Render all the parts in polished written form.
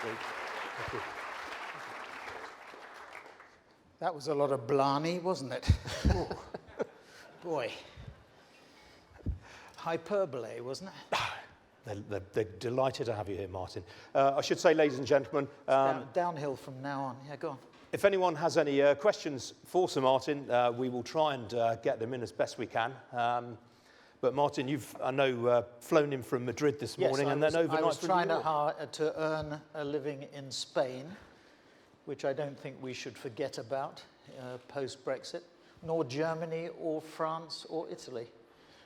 Thank you. That was a lot of blarney, wasn't it? Ooh. Boy. Hyperbole, wasn't it? They're delighted to have you here, Martin. I should say, ladies and gentlemen, downhill from now on. Yeah, go on. if anyone has any questions for Sir Martin, we will try and get them in as best we can. But Martin, you've, I know, flown in from Madrid this morning and then overnight. I was trying to earn a living in Spain, which I don't think we should forget about post-Brexit, nor Germany or France or Italy,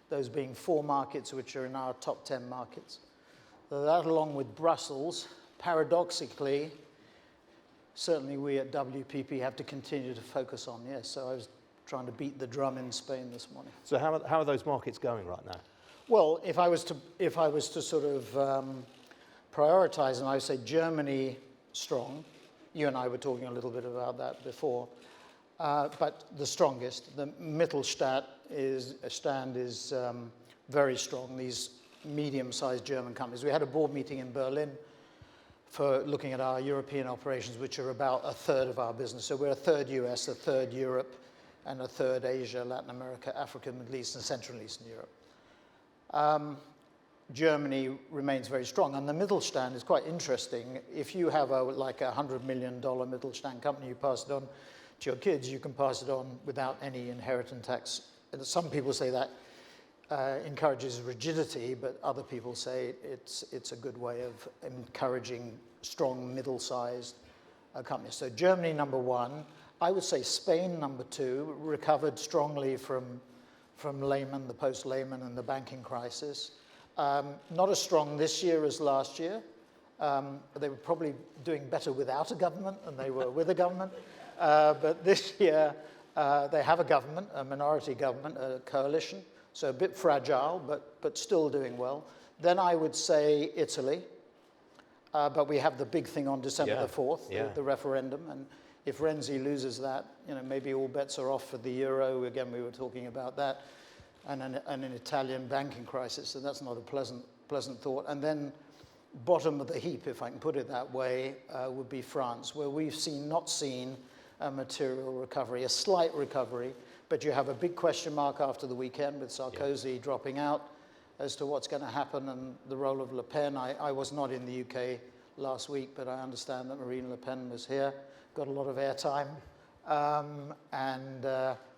those being 4 markets which are in our top 10 markets. So that, along with Brussels, paradoxically, certainly we at WPP have to continue to focus on. Yes, so I was trying to beat the drum in Spain this morning. So how are those markets going right now? Well, if I was to sort of prioritize them, I would say Germany strong. You and I were talking a little bit about that before. But the strongest, the Mittelstand is very strong, these medium-sized German companies. We had a board meeting in Berlin for looking at our European operations, which are about a third of our business. So we're a third US, a third Europe, and a third Asia, Latin America, Africa, Middle East, and Central and Eastern Europe. Germany remains very strong, and the Mittelstand is quite interesting. If you have like a $100 million Mittelstand company, you pass it on to your kids, you can pass it on without any inheritance tax. And some people say that encourages rigidity, but other people say it's a good way of encouraging strong middle-sized companies. So Germany, number 1. I would say Spain, number 2, recovered strongly from Lehman, the post-Lehman and the banking crisis. Not as strong this year as last year. They were probably doing better without a government than they were with a government. But this year, they have a government, a minority government, a coalition, so a bit fragile, but still doing well. Then I would say Italy, but we have the big thing on December the 4th, the referendum, and if Renzi loses that, maybe all bets are off for the euro. Again, we were talking about that, and an Italian banking crisis, so that's not a pleasant thought. And then bottom of the heap, if I can put it that way, would be France, where we've not seen a material recovery, a slight recovery, but you have a big question mark after the weekend with Sarkozy dropping out as to what's going to happen and the role of Le Pen. I was not in the UK last week, but I understand that Marine Le Pen was here, got a lot of airtime, and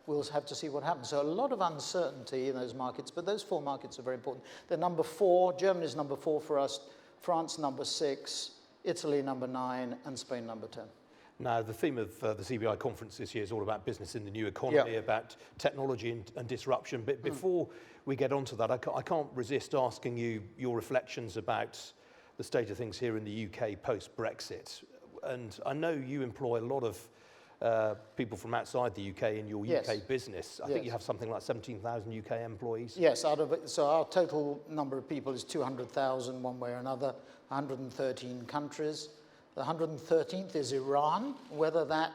we'll have to see what happens. So a lot of uncertainty in those markets, but those 4 markets are very important. They're number 4, Germany's number 4 for us, France number 6, Italy number 9, and Spain number 10. Now, the theme of the CBI conference this year is all about business in the new economy, about technology and disruption. But before we get onto that, I can't resist asking you your reflections about the state of things here in the UK post-Brexit. And I know you employ a lot of people from outside the UK in your UK business. I think you have something like 17,000 UK employees. Yes, so our total number of people is 200,000 one way or another, 113 countries. The 113th is Iran. Whether that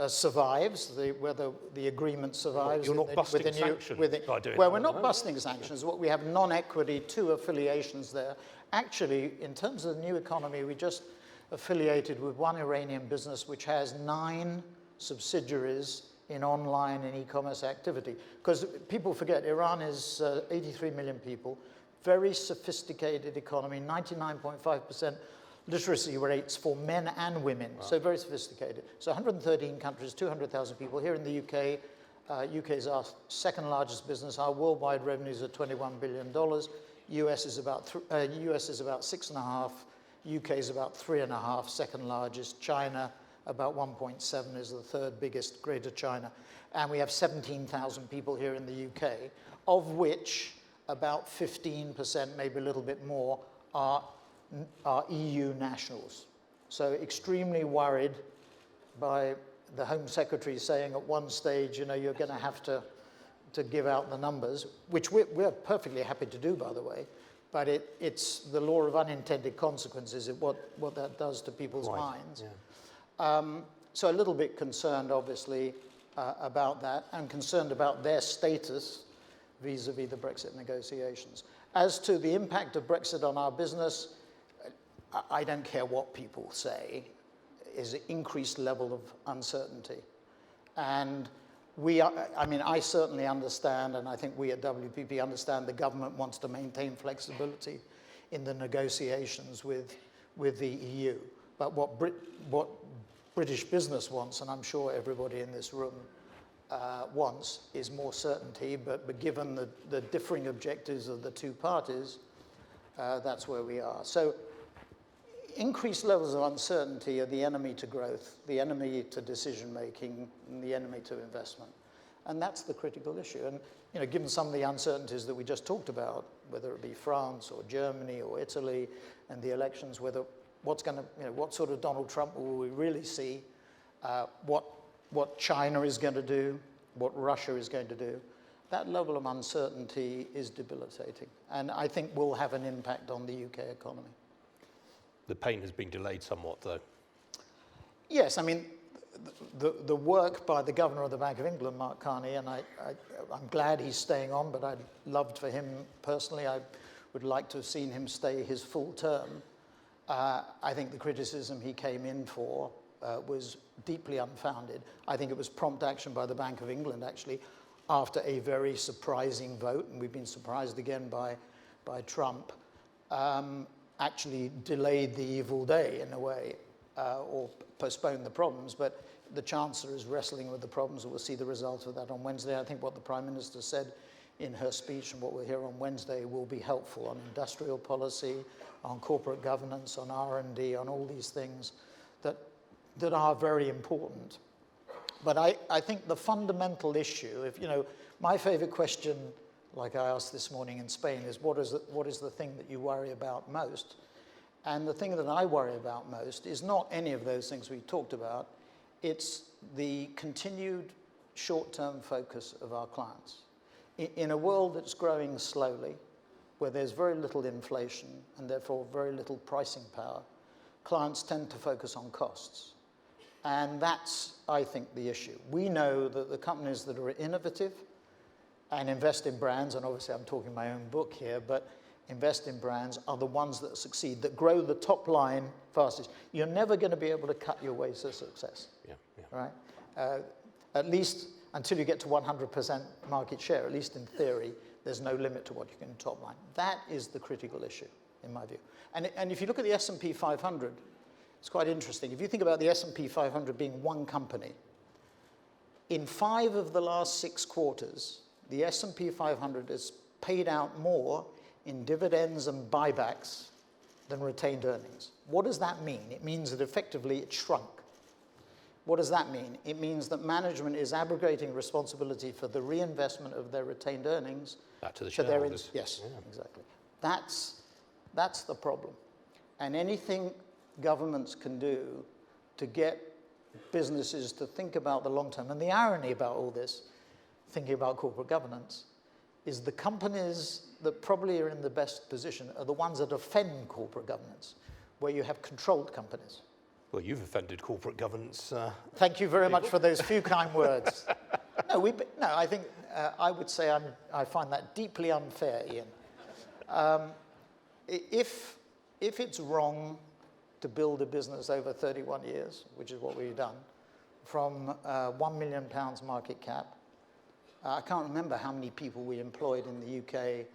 survives, whether the agreement survives. You're not busting sanctions by doing Well, we're not busting sanctions. We have non-equity, 2 affiliations there. Actually, in terms of the new economy, we just affiliated with one Iranian business which has 9 subsidiaries in online and e-commerce activity. Because people forget, Iran is 83 million people, very sophisticated economy, 99.5% literacy rates for men and women, so very sophisticated. So 113 countries, 200,000 people. Here in the UK, UK is our 2nd largest business. Our worldwide revenues are $21 billion. US is about 6.5. UK is about 3.5, 2nd largest. China, about 1.7, is the 3rd biggest, Greater China. And we have 17,000 people here in the UK, of which about 15%, maybe a little bit more, are EU nationals. So extremely worried by the Home Secretary saying at one stage, you're going to have to give out the numbers, which we're perfectly happy to do, by the way. But it's the law of unintended consequences, what that does to people's minds. Yeah. So a little bit concerned, obviously, about that, and concerned about their status vis-a-vis the Brexit negotiations. As to the impact of Brexit on our business, I don't care what people say, is an increased level of uncertainty. And I certainly understand, and I think we at WPP understand the government wants to maintain flexibility in the negotiations with the EU. But what British business wants, and I'm sure everybody in this room wants, is more certainty. But given the differing objectives of the two parties, that's where we are. So increased levels of uncertainty are the enemy to growth, the enemy to decision-making, and the enemy to investment. And that's the critical issue. And given some of the uncertainties that we just talked about, whether it be France or Germany or Italy and the elections, what sort of Donald Trump will we really see, what China is going to do, what Russia is going to do, that level of uncertainty is debilitating. And I think will have an impact on the UK economy. The pain has been delayed somewhat, though. Yes, I mean, the work by the Governor of the Bank of England, Mark Carney, and I'm glad he's staying on, but I'd loved for him personally, I would like to have seen him stay his full term. I think the criticism he came in for was deeply unfounded. I think it was prompt action by the Bank of England, actually, after a very surprising vote, and we've been surprised again by Trump, actually delayed the evil day in a way, or postponed the problems. But the Chancellor is wrestling with the problems, and we'll see the results of that on Wednesday. I think what the Prime Minister said in her speech and what we'll hear on Wednesday will be helpful on industrial policy, on corporate governance, on R&D, on all these things that are very important. But I think the fundamental issue, my favorite question, like I asked this morning in Spain, is what is the thing that you worry about most? And the thing that I worry about most is not any of those things we talked about. It's the continued short-term focus of our clients. In a world that's growing slowly, where there's very little inflation and therefore very little pricing power, clients tend to focus on costs. And that's, I think, the issue. We know that the companies that are innovative and invest in brands, and obviously I'm talking my own book here, but invest in brands are the ones that succeed, that grow the top line fastest. You're never going to be able to cut your way to success, right? At least until you get to 100% market share, at least in theory, there's no limit to what you can top line. That is the critical issue, in my view. And if you look at the S&P 500, it's quite interesting. If you think about the S&P 500 being one company, in 5 of the last 6 quarters, the S&P 500 has paid out more in dividends and buybacks than retained earnings. What does that mean? It means that effectively it shrunk. What does that mean? It means that management is abrogating responsibility for the reinvestment of their retained earnings. Back to the shareholders. Yes, yeah. Exactly. That's the problem. And anything governments can do to get businesses to think about the long term. And the irony about all this, thinking about corporate governance, is the companies that probably are in the best position are the ones that offend corporate governance, where you have controlled companies. Well, you've offended corporate governance. Thank you very much for those few kind words. I think I would say I find that deeply unfair, Ian. If it's wrong to build a business over 31 years, which is what we've done, from £1 million market cap. I can't remember how many people we employed in the UK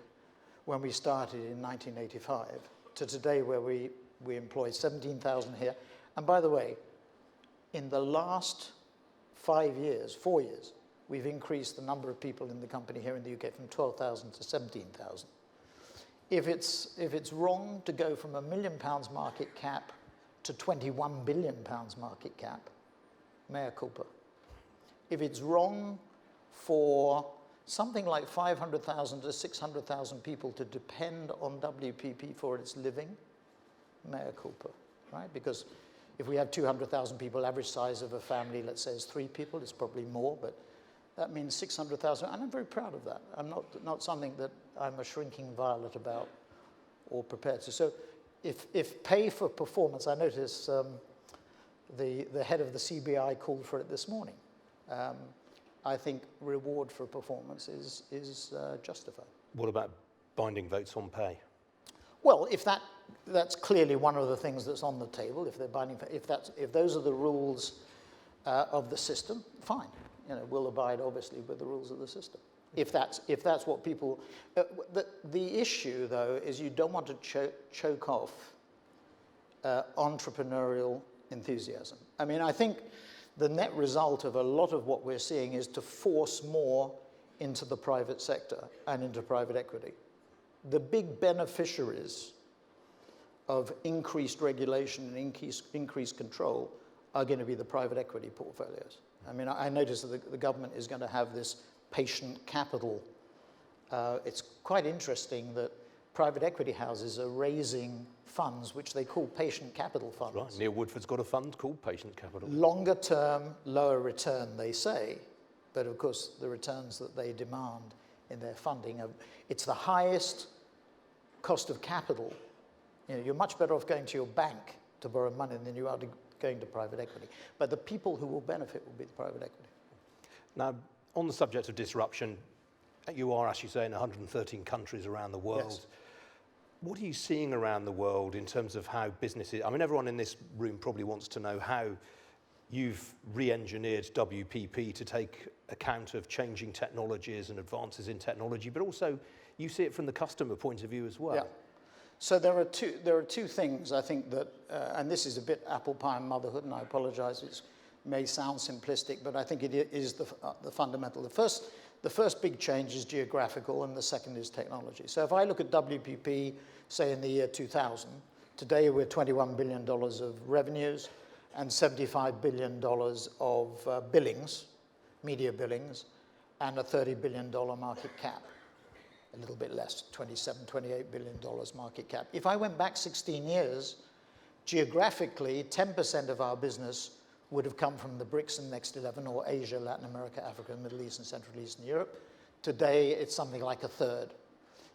when we started in 1985 to today, where we employ 17,000 here. And by the way, in the last 4 years, we've increased the number of people in the company here in the UK from 12,000 to 17,000. If it's wrong to go from £1 million market cap to £21 billion market cap, mea culpa. If it's wrong for something like 500,000 to 600,000 people to depend on WPP for its living, mea culpa, right? Because if we have 200,000 people, average size of a family, let's say, is 3 people, it's probably more, but that means 600,000, and I'm very proud of that. I'm not something that I'm a shrinking violet about or prepared to. So if pay for performance, I notice the head of the CBI called for it this morning. I think reward for performance is justified. What about binding votes on pay? Well, that's clearly one of the things that's on the table. If they're binding, if those are the rules of the system, fine. We'll abide obviously with the rules of the system. If that's what people, the issue though is you don't want to choke off entrepreneurial enthusiasm. I mean, I think the net result of a lot of what we're seeing is to force more into the private sector and into private equity. The big beneficiaries of increased regulation and increased control are going to be the private equity portfolios. I mean, I noticed that the government is going to have this patient capital. It's quite interesting that private equity houses are raising funds, which they call patient capital funds. Right. Neil Woodford's got a fund called Patient Capital. Longer term, lower return, they say, but of course the returns that they demand in their funding it's the highest cost of capital. You're much better off going to your bank to borrow money than you are going to private equity. But the people who will benefit will be the private equity. Now, on the subject of disruption, you are, as you say, in 113 countries around the world. Yes. What are you seeing around the world in terms of how businesses, I mean, everyone in this room probably wants to know how you've re-engineered WPP to take account of changing technologies and advances in technology, but also you see it from the customer point of view as well. Yeah. So there are two things I think that, and this is a bit apple pie and motherhood, and I apologize, it may sound simplistic, but I think it is the fundamental. The first big change is geographical, and the second is technology. So if I look at WPP, say in the year 2000, today we're $21 billion of revenues and $75 billion of billings, media billings, and a $30 billion market cap. A little bit less, $27, $28 billion market cap. If I went back 16 years, geographically, 10% of our business would have come from the BRICS and Next 11, or Asia, Latin America, Africa, Middle East, and Central Eastern Europe. Today, it's something like a third.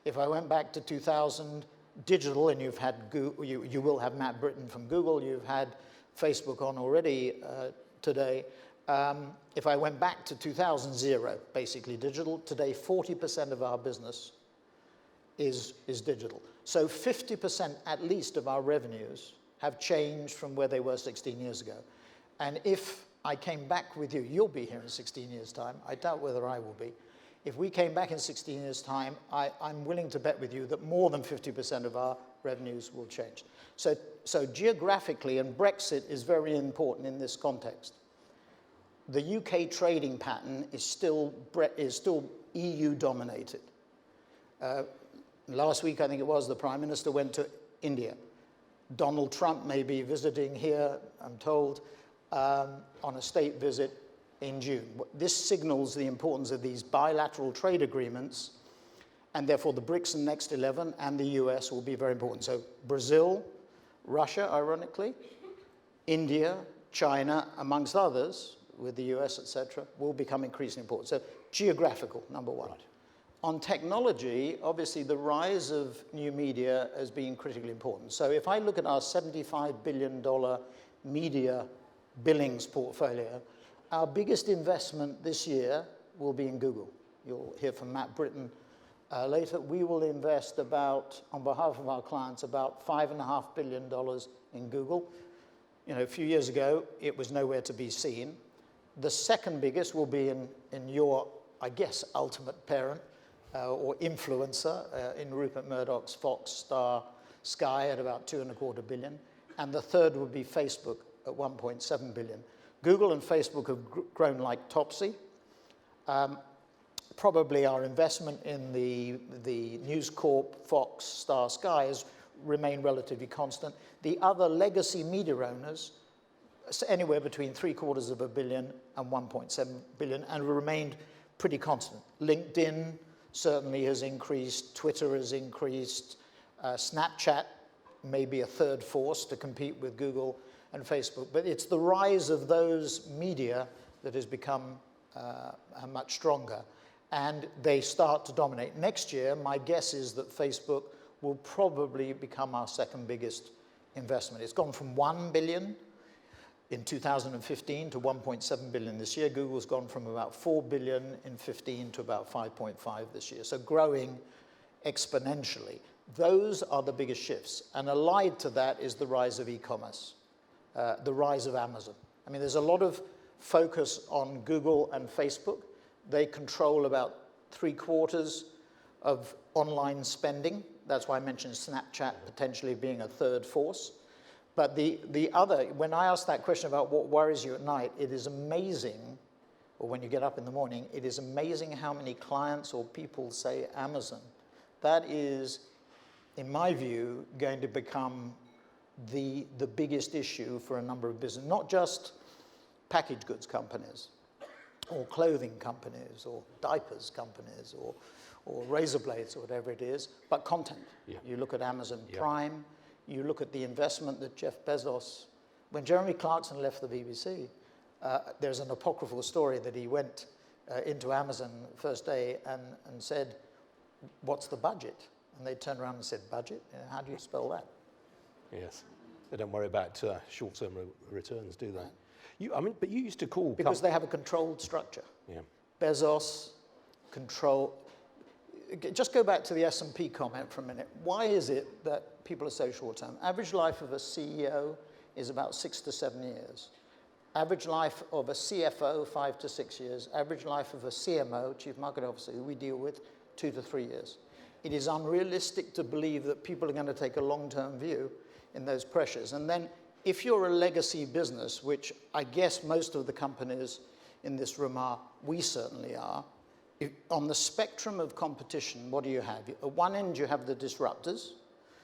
If I went back to 2000, digital, and you've had you will have Matt Britton from Google, you've had Facebook on already today. If I went back to 2000, zero, basically digital. Today, 40% of our business is digital. So 50% at least of our revenues have changed from where they were 16 years ago. And if I came back with you, you'll be here in 16 years' time. I doubt whether I will be. If we came back in 16 years' time, I'm willing to bet with you that more than 50% of our revenues will change. So geographically, and Brexit is very important in this context. The UK trading pattern is still EU dominated. Last week, I think it was, the Prime Minister went to India. Donald Trump may be visiting here, I'm told, on a state visit in June. This signals the importance of these bilateral trade agreements, and therefore the BRICS and Next 11 and the US will be very important. So Brazil, Russia, ironically, India, China, amongst others, with the US, etc., will become increasingly important. So geographical, number one. Right. On technology, obviously the rise of new media has been critically important. So if I look at our $75 billion media billings portfolio, our biggest investment this year will be in Google. You'll hear from Matt Britton later. We will invest about, on behalf of our clients, about $5.5 billion in Google. A few years ago, it was nowhere to be seen. The second biggest will be in your, I guess, ultimate parent or influencer in Rupert Murdoch's Fox, Star, Sky at about $2.25 billion. And the third would be Facebook at $1.7 billion. Google and Facebook have grown like Topsy. Probably our investment in the News Corp, Fox, Star, Sky has remained relatively constant. The other legacy media owners, anywhere between $750 million and $1.7 billion, and remained pretty constant. LinkedIn certainly has increased, Twitter has increased, Snapchat may be a third force to compete with Google and Facebook, but it's the rise of those media that has become much stronger, and they start to dominate. Next year, my guess is that Facebook will probably become our second biggest investment. It's gone from $1 billion in 2015 to $1.7 billion this year. Google's gone from about $4 billion in 15 to about 5.5 this year. So growing exponentially. Those are the biggest shifts. And allied to that is the rise of e-commerce, the rise of Amazon. I mean, there's a lot of focus on Google and Facebook. They control about 3/4 of online spending. That's why I mentioned Snapchat potentially being a third force. But the other, when I ask that question about what worries you at night, it is amazing, or when you get up in the morning, it is amazing how many clients or people say Amazon. That is, in my view, going to become the biggest issue for a number of businesses, not just packaged goods companies, or clothing companies, or diapers companies, or razor blades, or whatever it is, but content. Yeah. You look at Amazon Prime, you look at the investment that Jeff Bezos, when Jeremy Clarkson left the BBC, there's an apocryphal story that he went into Amazon the first day and said, "What's the budget?" And they turned around and said, "Budget? How do you spell that?" Yes. They don't worry about short-term returns, do they? But you used to call... Because they have a controlled structure. Yeah. Bezos, control... Just go back to the S&P comment for a minute. Why is it that people are so short-term? Average life of a CEO is about 6 to 7 years. Average life of a CFO, 5 to 6 years. Average life of a CMO, Chief Marketing Officer, who we deal with, 2 to 3 years. It is unrealistic to believe that people are going to take a long-term view in those pressures. And then if you're a legacy business, which I guess most of the companies in this room are, we certainly are, on the spectrum of competition, what do you have? At one end, you have the disruptors,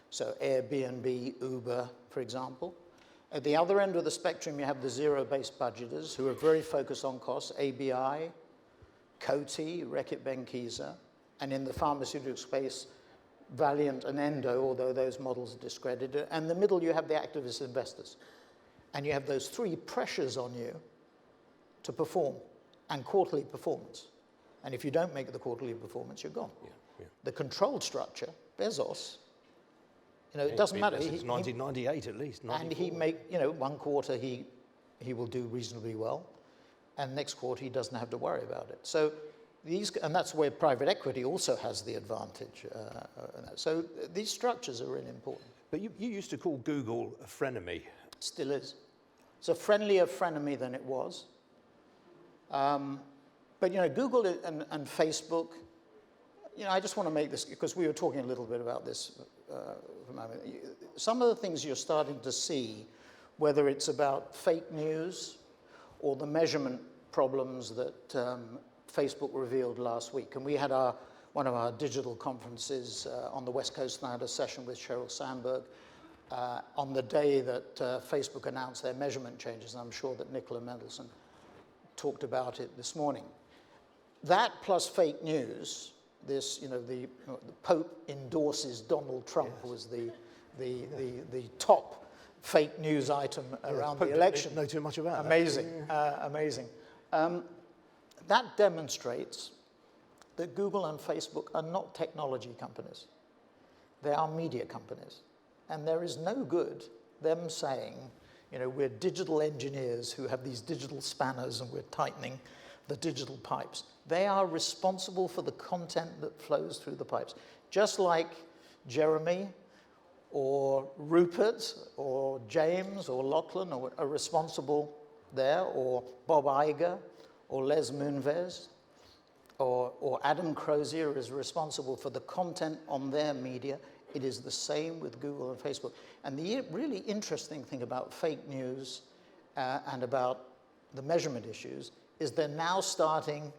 so Airbnb, Uber, for example. At the other end of the spectrum, you have the zero-based budgeters who are very focused on costs, ABI, Coty, Reckitt Benckiser, and in the pharmaceutical space, Valiant and Endo, although those models are discredited. And in the middle, you have the activist investors. And you have those three pressures on you to perform, and quarterly performance. And if you don't make the quarterly performance, you're gone. Yeah, yeah. The controlled structure, Bezos, it doesn't matter. Since 1998 at least. 94. And he one quarter he will do reasonably well, and next quarter he doesn't have to worry about it. So and that's where private equity also has the advantage. So these structures are really important. But you used to call Google a frenemy. Still is. It's a friendlier frenemy than it was. But Google and Facebook, I just want to make this, because we were talking a little bit about this for a moment. Some of the things you're starting to see, whether it's about fake news or the measurement problems that Facebook revealed last week. And we had one of our digital conferences on the West Coast, and I had a session with Sheryl Sandberg on the day that Facebook announced their measurement changes. And I'm sure that Nicola Mendelsohn talked about it this morning. That plus fake news, the Pope endorses Donald Trump, was the top fake news item around the election. Don't know too much about amazing, amazing. That demonstrates that Google and Facebook are not technology companies. They are media companies. And there is no good them saying, we're digital engineers who have these digital spanners and we're tightening the digital pipes. They are responsible for the content that flows through the pipes. Just like Jeremy or Rupert or James or Lachlan are responsible there, or Bob Iger or Les Moonves or Adam Crozier is responsible for the content on their media. It is the same with Google and Facebook. And the really interesting thing about fake news and about the measurement issues is they're now starting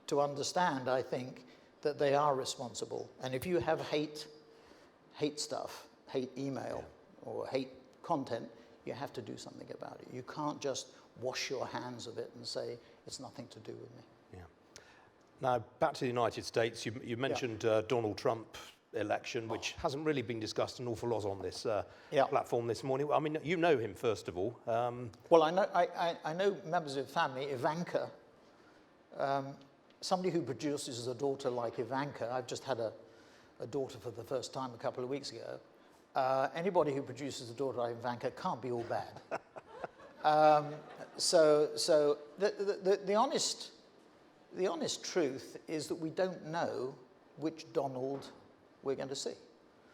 to understand, I think, that they are responsible. And if you have hate stuff, hate email, or hate content, you have to do something about it. You can't just wash your hands of it and say, it's nothing to do with me. Yeah. Now, back to the United States, you mentioned Donald Trump election, which hasn't really been discussed an awful lot on this platform this morning. I mean, you know him, first of all. Well, I know members of the family. Ivanka, somebody who produces a daughter like Ivanka, I've just had a daughter for the first time a couple of weeks ago. Anybody who produces a daughter like Ivanka can't be all bad. So the honest truth is that we don't know which Donald we're going to see.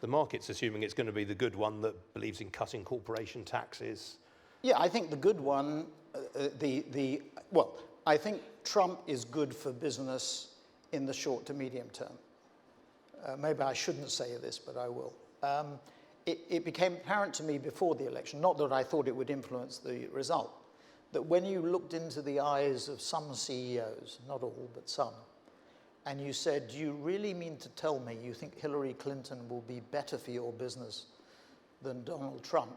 The market's assuming it's going to be the good one that believes in cutting corporation taxes. Yeah, I think the good one, well, I think Trump is good for business in the short to medium term. Maybe I shouldn't say this, but I will. It became apparent to me before the election, not that I thought it would influence the result, that when you looked into the eyes of some CEOs, not all, but some, and you said, do you really mean to tell me you think Hillary Clinton will be better for your business than Donald Trump,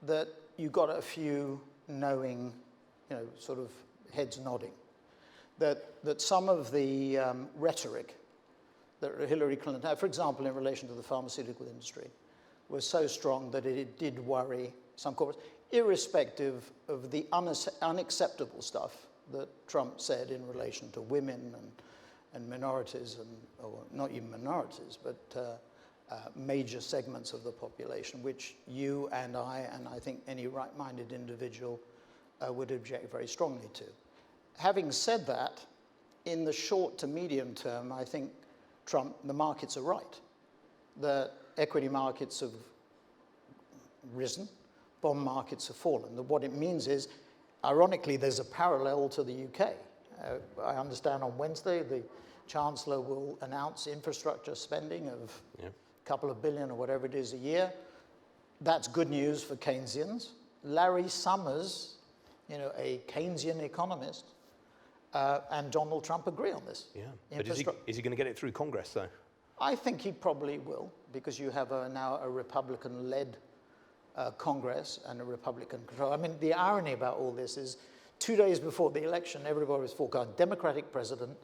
that you got a few knowing, sort of heads nodding, that some of the rhetoric that Hillary Clinton had, for example, in relation to the pharmaceutical industry, was so strong that it did worry some corporates, irrespective of the unacceptable stuff that Trump said in relation to women and minorities, or not even minorities, but major segments of the population, which you and I think any right-minded individual would object very strongly to. Having said that, in the short to medium term, I think the markets are right. The equity markets have risen, bond markets have fallen. What it means is, ironically, there's a parallel to the UK. I understand on Wednesday the Chancellor will announce infrastructure spending of a couple of billion or whatever it is a year. That's good news for Keynesians. Larry Summers, a Keynesian economist, and Donald Trump agree on this. Yeah, but is he going to get it through Congress, though? I think he probably will, because you have now a Republican-led Congress and a Republican control. I mean, the irony about all this is 2 days before the election, everybody was forecasting Democratic president,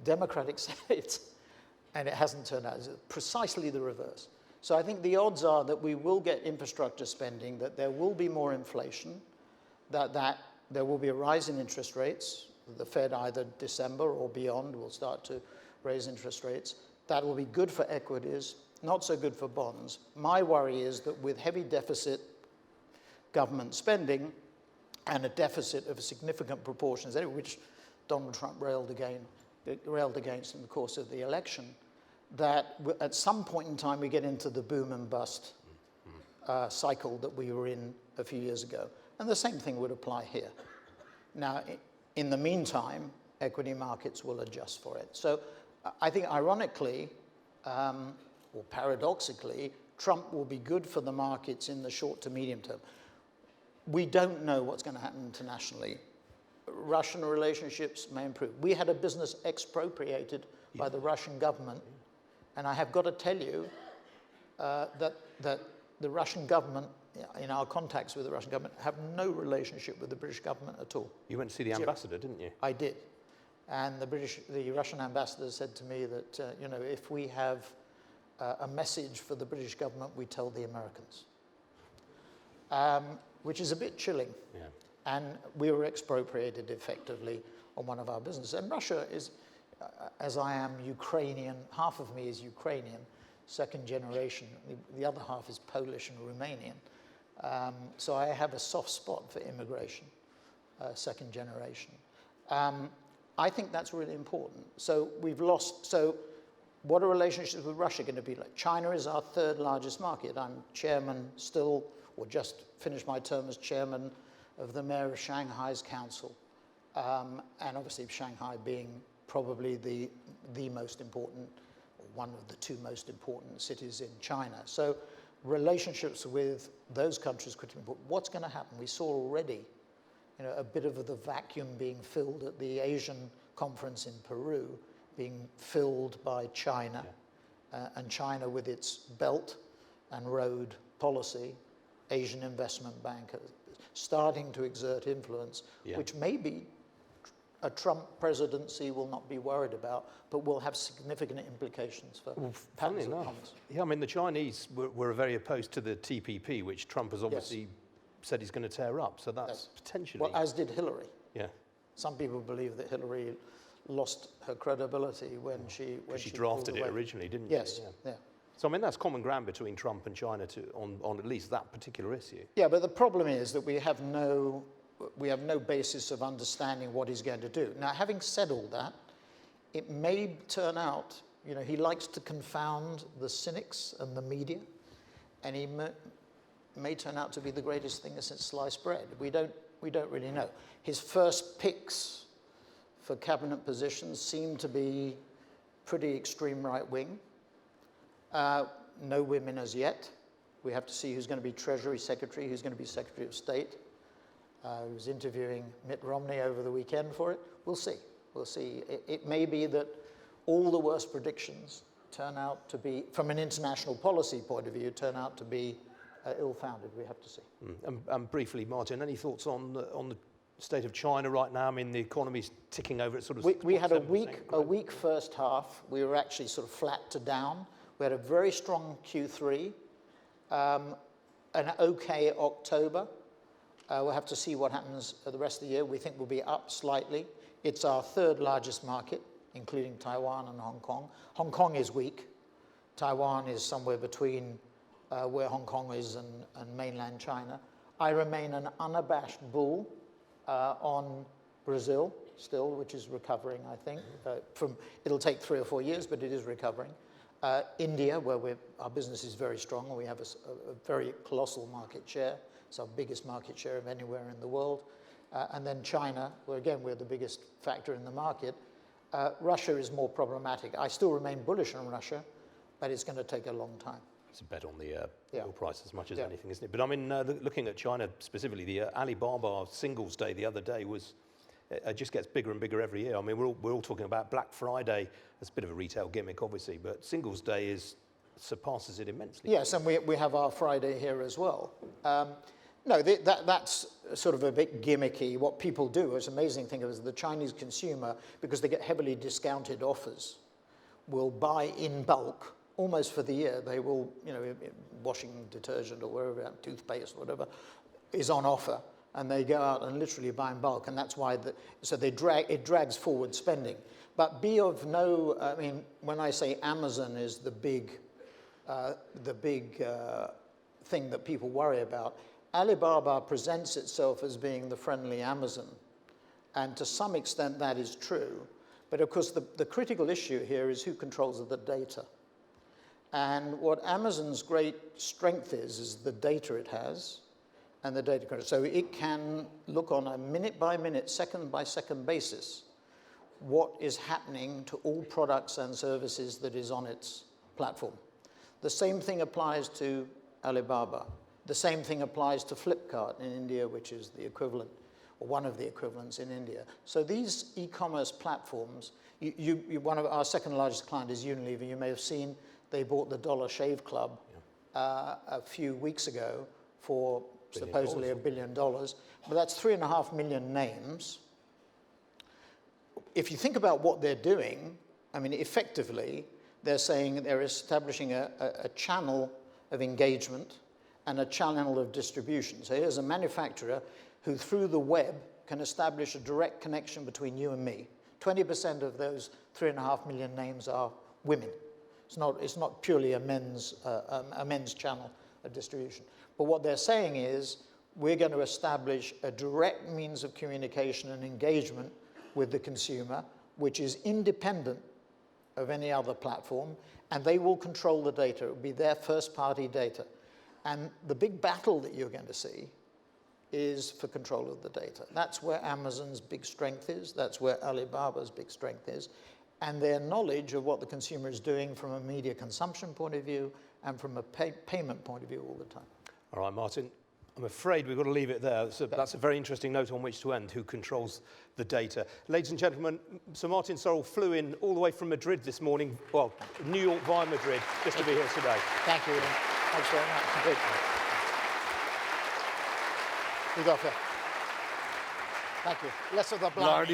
Democratic Senate, and it hasn't turned out. It's precisely the reverse. So I think the odds are that we will get infrastructure spending, that there will be more inflation, that there will be a rise in interest rates. The Fed, either December or beyond, will start to raise interest rates. That will be good for equities, not so good for bonds. My worry is that with heavy deficit government spending and a deficit of significant proportions, which Donald Trump railed against in the course of the election, that at some point in time we get into the boom and bust cycle that we were in a few years ago. And the same thing would apply here. Now, in the meantime, equity markets will adjust for it. So I think ironically, or paradoxically, Trump will be good for the markets in the short to medium term. We don't know what's going to happen internationally. Russian relationships may improve. We had a business expropriated by the Russian government, and I have got to tell you that the Russian government, in our contacts with the Russian government, have no relationship with the British government at all. You went to see the ambassador, didn't you? I did. And the Russian ambassador said to me that, if we have a message for the British government, we tell the Americans, which is a bit chilling. Yeah. And we were expropriated effectively on one of our businesses. And Russia is, as I am Ukrainian, half of me is Ukrainian, second generation. The other half is Polish and Romanian. So I have a soft spot for immigration, second generation. I think that's really important. So what are relationships with Russia going to be like? China is our third largest market. I'm chairman still, or just finished my term as chairman of the mayor of Shanghai's council. And obviously Shanghai being probably the most important, or one of the two most important cities in China. So relationships with those countries are critically important. What's going to happen? We saw already a bit of the vacuum being filled at the Asian conference in Peru, being filled by China, and China with its Belt and Road policy, Asian Investment Bank, starting to exert influence, which maybe a Trump presidency will not be worried about, but will have significant implications for patterns of commerce. Yeah, I mean, the Chinese were very opposed to the TPP, which Trump has obviously said he's going to tear up. So that's potentially... Well, as did Hillary. Yeah. Some people believe that Hillary lost her credibility when she drafted it originally, didn't she? Yes, yeah. So, I mean, that's common ground between Trump and China on at least that particular issue. Yeah, but the problem is that we have no basis of understanding what he's going to do. Now, having said all that, it may turn out You know, he likes to confound the cynics and the media, and he may turn out to be the greatest thing since sliced bread. We don't really know. His first picks for cabinet positions seem to be pretty extreme right-wing. No women as yet. We have to see who's going to be Treasury Secretary, who's going to be Secretary of State. He was interviewing Mitt Romney over the weekend for it. We'll see. We'll see. It may be that all the worst predictions turn out to be, from an international policy point of view, turn out to be ill-founded. We have to see. Briefly, Martin, any thoughts on the state of China right now? I mean, the economy's ticking over at sort of. We had a weak first half. We were actually sort of flat to down. We had a very strong Q3, an okay October. We'll have to see what happens the rest of the year. We think we'll be up slightly. It's our third largest market, including Taiwan and Hong Kong. Hong Kong is weak. Taiwan is somewhere between where Hong Kong is and mainland China. I remain an unabashed bull on Brazil still, which is recovering, I think. It'll take 3 or 4 years, but it is recovering. India, where our business is very strong, and we have a very colossal market share. It's our biggest market share of anywhere in the world. And then China, where again, we're the biggest factor in the market. Russia is more problematic. I still remain bullish on Russia, but it's going to take a long time. It's a bet on the oil price as much as anything, isn't it? But I mean, looking at China specifically, the Alibaba Singles Day the other day was, it just gets bigger and bigger every year. I mean, we're all talking about Black Friday. It's a bit of a retail gimmick, obviously, but Singles Day surpasses it immensely. Yes, and we have our Friday here as well. No, that's sort of a bit gimmicky. What people do, it's an amazing thing, is the Chinese consumer, because they get heavily discounted offers, will buy in bulk almost for the year. They will, you know, washing detergent or wherever, toothpaste or whatever, is on offer. And they go out and literally buy in bulk. And that's why, it drags forward spending. But be of no, I mean, when I say Amazon is the big thing that people worry about, Alibaba presents itself as being the friendly Amazon. And to some extent that is true. But of course the critical issue here is who controls the data. And what Amazon's great strength is the data it has and the data control. So it can look on a minute-by-minute, second-by-second basis what is happening to all products and services that is on its platform. The same thing applies to Alibaba. The same thing applies to Flipkart in India, which is the equivalent, or one of the equivalents in India. So these e-commerce platforms, one of our second largest client is Unilever. You may have seen they bought the Dollar Shave Club a few weeks ago for supposedly $1 billion. But that's 3.5 million names. If you think about what they're doing, I mean, effectively, they're saying they're establishing a channel of engagement and a channel of distribution. So here's a manufacturer who, through the web, can establish a direct connection between you and me. 20% of those 3.5 million names are women. It's not purely a men's channel of distribution. But what they're saying is, we're going to establish a direct means of communication and engagement with the consumer, which is independent of any other platform, and they will control the data. It will be their first-party data. And the big battle that you're going to see is for control of the data. That's where Amazon's big strength is. That's where Alibaba's big strength is. And their knowledge of what the consumer is doing from a media consumption point of view and from a payment point of view all the time. All right, Martin, I'm afraid we've got to leave it there. That's a very interesting note on which to end, who controls the data. Ladies and gentlemen, Sir Martin Sorrell flew in all the way from Madrid this morning, well, New York via Madrid, just to be here today. Thank you, Ian. Thanks very much. Indeed. You got it. Thank you. Less of the blind.